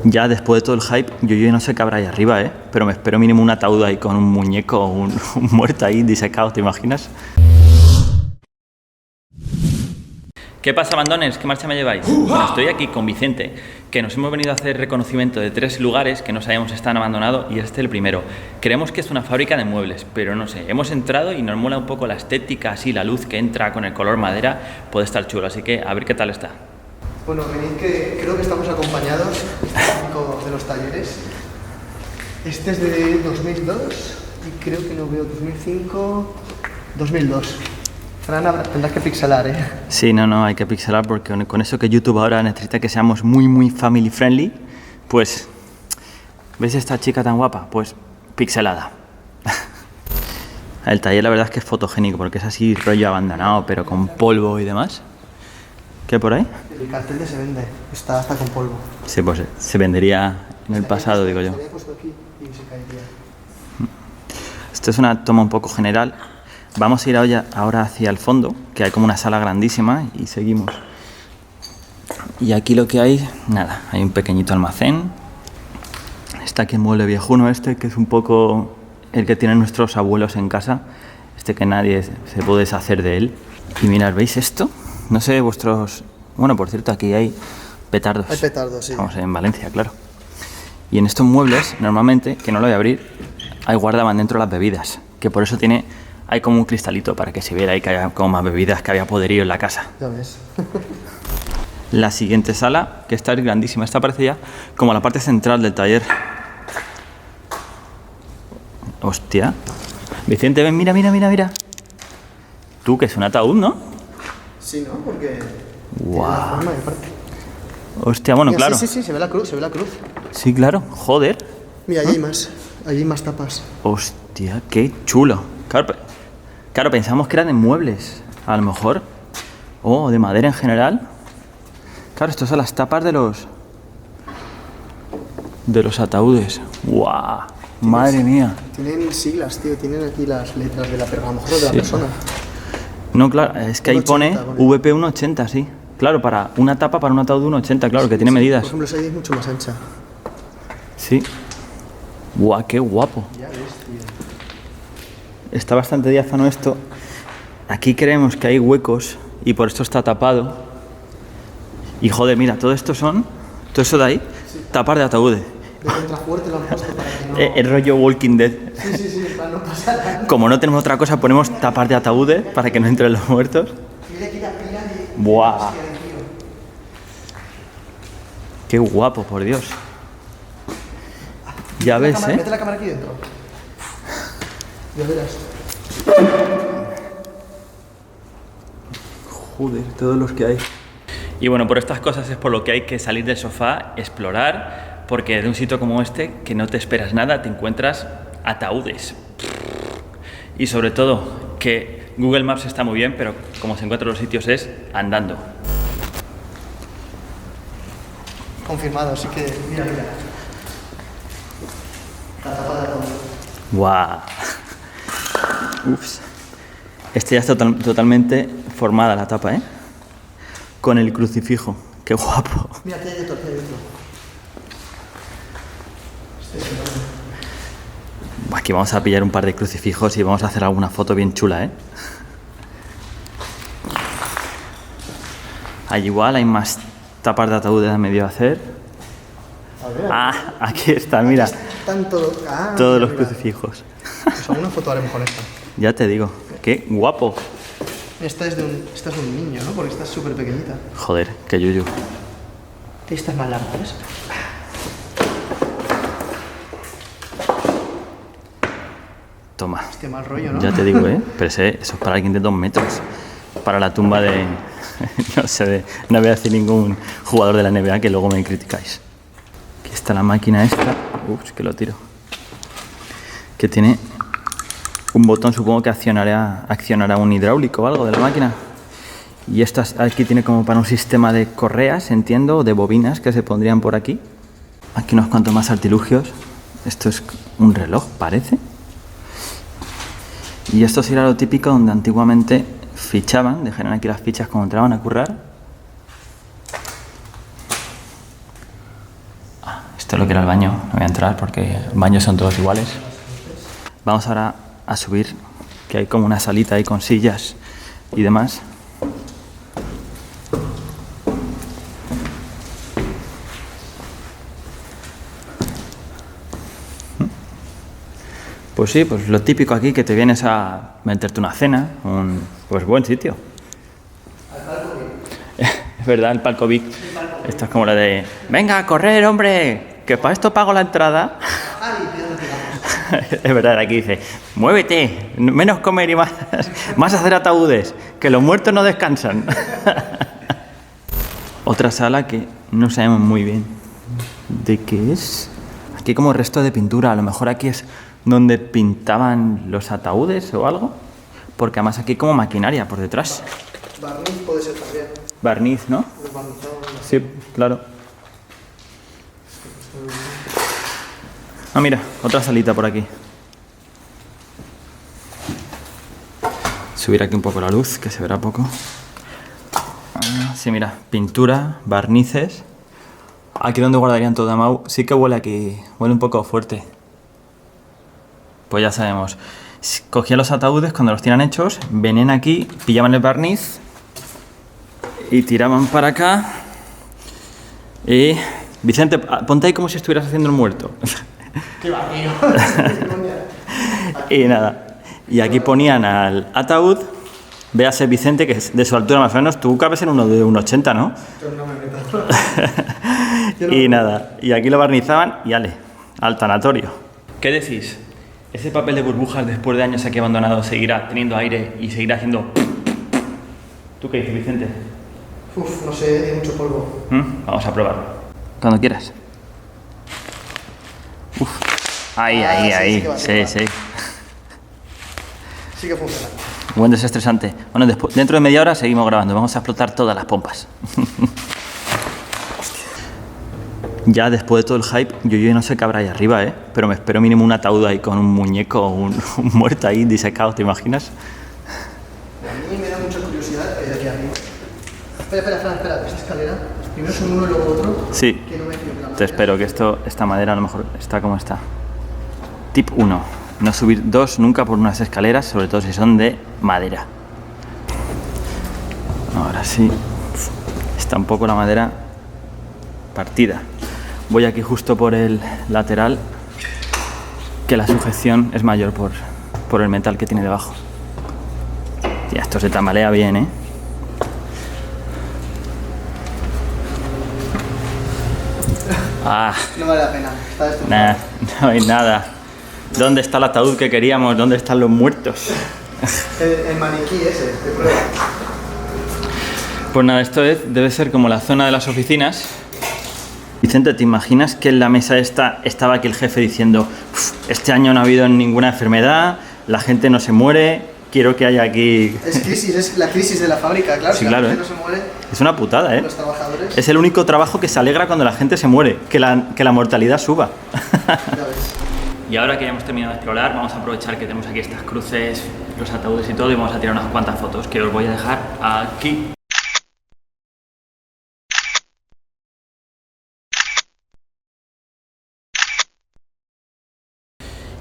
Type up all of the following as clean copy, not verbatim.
Ya después de todo el hype, yo no sé qué habrá ahí arriba, ¿eh? Pero me espero mínimo un ataúd ahí con un muñeco o un muerto ahí disecado, ¿te imaginas? ¿Qué pasa, bandones? ¿Qué marcha me lleváis? Bueno, estoy aquí con Vicente, que nos hemos venido a hacer reconocimiento de 3 lugares que no sabíamos están abandonados y este es el primero. Creemos que es una fábrica de muebles, pero no sé, hemos entrado y nos mola un poco la estética, así la luz que entra con el color madera, puede estar chulo, así que a ver qué tal está. Bueno, venid que creo que estamos acompañados de los talleres. Este es de 2002 y creo que no veo 2005, 2002. Fran, tendrás que pixelar, ¿eh? Sí, no, hay que pixelar porque con eso que YouTube ahora necesita que seamos muy family friendly, pues, ¿ves esta chica tan guapa? Pues pixelada. El taller la verdad es que es fotogénico porque es así rollo abandonado, pero con polvo y demás. ¿Qué por ahí? El cartel de se vende, está hasta con polvo. Sí, pues se vendería en el pasado, digo yo. Estaría puesto aquí y se caería. Esto es una toma un poco general. Vamos a ir ahora hacia el fondo, que hay como una sala grandísima y seguimos. Y aquí lo que hay, nada, hay un pequeñito almacén. Está aquí el mueble viejuno este, que es un poco el que tienen nuestros abuelos en casa. Este que nadie se puede deshacer de él. Y mirad, ¿veis esto? No sé vuestros... Bueno, por cierto, aquí hay petardos. Hay petardos, sí. Estamos en Valencia, claro. Y en estos muebles, normalmente, que no lo voy a abrir, ahí guardaban dentro las bebidas. Que por eso hay como un cristalito para que se viera ahí que haya como más bebidas, que había poderío en la casa. Ya ves. La siguiente sala, que esta es grandísima, esta parece ya como la parte central del taller. Hostia. Vicente, ven, mira. Tú, que es un ataúd, ¿no? Sí, ¿no? Porque... Guau. tiene la forma de parte. Hostia, bueno, Mira, claro. Sí, se ve la cruz, Sí, claro, joder. Mira, allí hay más tapas. Hostia, qué chulo. Claro, pensamos que eran de muebles, a lo mejor. O de madera en general. Claro, estos son las tapas de los ataúdes. ¡Guau! Madre mía. Tienen siglas, tío, tienen aquí las letras de la persona, a lo mejor de la Sí. persona. No, claro, es que ahí pone 1,80 VP 1,80, sí. Claro, para una tapa para un ataúd de 1,80, claro, que tiene medidas. Por ejemplo, esa ahí es mucho más ancha. Sí. ¡Guau, qué guapo! Ya ves, tío. Está bastante diáfano esto. Aquí creemos que hay huecos y por esto está tapado. Y joder, mira, todo eso de ahí, tapas de ataúdes. De contrafuerte lo han puesto para que no... El rollo Walking Dead. Sí, para no pasar nada. Como no tenemos otra cosa, ponemos tapas de ataúdes para que no entren los muertos. Mira aquí la pila de... Buah. Hostia, tío. Qué guapo, por Dios. Ya ves, ¿eh? Mete la cámara aquí dentro. Ya verás. Joder, todos los que hay. Y bueno, por estas cosas es por lo que hay que salir del sofá, explorar, porque de un sitio como este, que no te esperas nada, te encuentras ataúdes. Y sobre todo, que Google Maps está muy bien, pero como se encuentran los sitios es andando. Confirmado, así que mira. La tapa de ataúd. ¡Guau! Ups. Este ya está totalmente formada la tapa, ¿eh? Con el crucifijo. ¡Qué guapo! Mira, aquí hay dentro. Aquí vamos a pillar un par de crucifijos y vamos a hacer alguna foto bien chula, ¿eh? Ahí igual hay más tapas de ataúdes a medio hacer. A ver. Ah, aquí está, mira. Están Todos los mira. crucifijos. Pues alguna foto haremos con esta. Ya te digo. ¡Qué guapo! Esta es de un niño, ¿no? Porque esta es súper pequeñita. Joder, qué yuyu. Esta es más larga, ¿ves? Toma. Hostia, mal rollo, ¿no? Ya te digo, ¿eh? Pero eso es para alguien de 2 metros. Para la tumba de... no sé, no voy a decir ningún jugador de la NBA que luego me criticáis. Aquí está la máquina esta. Ups, que lo tiro. Que tiene un botón, supongo que accionará un hidráulico o algo de la máquina. Y esta aquí tiene como para un sistema de correas, entiendo, o de bobinas que se pondrían por aquí. Aquí unos cuantos más artilugios. Esto es un reloj, parece. Y esto será lo típico donde antiguamente fichaban, dejaron aquí las fichas cuando entraban a currar. Esto es lo que era el baño. No voy a entrar porque baños son todos iguales. Vamos ahora a subir, que hay como una salita ahí con sillas y demás. Pues sí, pues lo típico aquí, que te vienes a meterte una cena, pues buen sitio. Es verdad, el palco Vic. Esto es como la de, venga a correr, hombre, que para esto pago la entrada. Es verdad, aquí dice, muévete, menos comer y más hacer ataúdes, que los muertos no descansan. Otra sala que no sabemos muy bien de qué es. Aquí hay como resto de pintura, a lo mejor aquí es donde pintaban los ataúdes o algo, porque además aquí hay como maquinaria por detrás. Barniz puede ser también. Barniz, ¿no? Sí, claro. Ah, mira, otra salita por aquí. Subir aquí un poco la luz, que se verá poco. Ah, sí, mira, pintura, barnices. Aquí donde guardarían todo, Mau. Sí que huele aquí, huele un poco fuerte. Pues ya sabemos. Cogían los ataúdes cuando los tienen hechos, venían aquí, pillaban el barniz y tiraban para acá. Y Vicente, ponte ahí como si estuvieras haciendo el muerto. ¡Qué vacío! Y nada. Y aquí ponían al ataúd. Véase Vicente, que es de su altura más o menos. Tú cabes en uno de 1,80, ¿no? No me meto. Y nada. Y aquí lo barnizaban y ale, al tanatorio. ¿Qué decís? ¿Ese papel de burbujas después de años aquí abandonado seguirá teniendo aire y seguirá haciendo... ¿Tú qué dices, Vicente? Uf, no sé, hay mucho polvo. Vamos a probarlo. Cuando quieras. Uf. Ahí. Sí. Sí que funciona. Buen desestresante. Bueno, dentro de media hora seguimos grabando. Vamos a explotar todas las pompas. Ya después de todo el hype, yo no sé qué habrá ahí arriba, pero me espero mínimo un ataúd ahí con un muñeco, un muerto ahí disecado, ¿te imaginas? A mí me da mucha curiosidad que hay aquí arriba. Espera, esta escalera. Primero son uno y luego otro. Sí, Que no me fío de la te madera. espero que esta madera a lo mejor está como está. Tip 1. No subir 2 nunca por unas escaleras, sobre todo si son de madera. Ahora sí, está un poco la madera partida. Voy aquí justo por el lateral, que la sujeción es mayor por el metal que tiene debajo. Ya, esto se tambalea bien, ¿eh? Ah, No vale la pena. Está destruido. nah, no hay nada. ¿Dónde está el ataúd que queríamos? ¿Dónde están los muertos? El maniquí ese, de prueba. Pues nada, esto debe ser como la zona de las oficinas. Vicente, ¿te imaginas que en la mesa esta estaba aquí el jefe diciendo, este año no ha habido ninguna enfermedad, la gente no se muere, quiero que haya aquí... Es la crisis de la fábrica, claro. Sí, Si claro, la gente no se muere, Es una putada, ¿eh? los trabajadores, Es el único trabajo que se alegra cuando la gente se muere, que la mortalidad suba. ya ves. Y ahora que ya hemos terminado de explorar, vamos a aprovechar que tenemos aquí estas cruces, los ataúdes y todo, y vamos a tirar unas cuantas fotos que os voy a dejar aquí.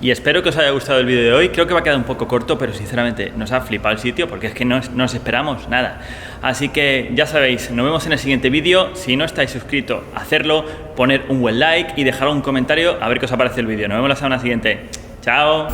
Y espero que os haya gustado el vídeo de hoy. Creo que va a quedar un poco corto, pero sinceramente nos ha flipado el sitio porque es que no nos esperamos nada. Así que ya sabéis, nos vemos en el siguiente vídeo. Si no estáis suscritos, hacerlo, poner un buen like y dejar un comentario a ver qué os ha parecido el vídeo. Nos vemos la semana siguiente. ¡Chao!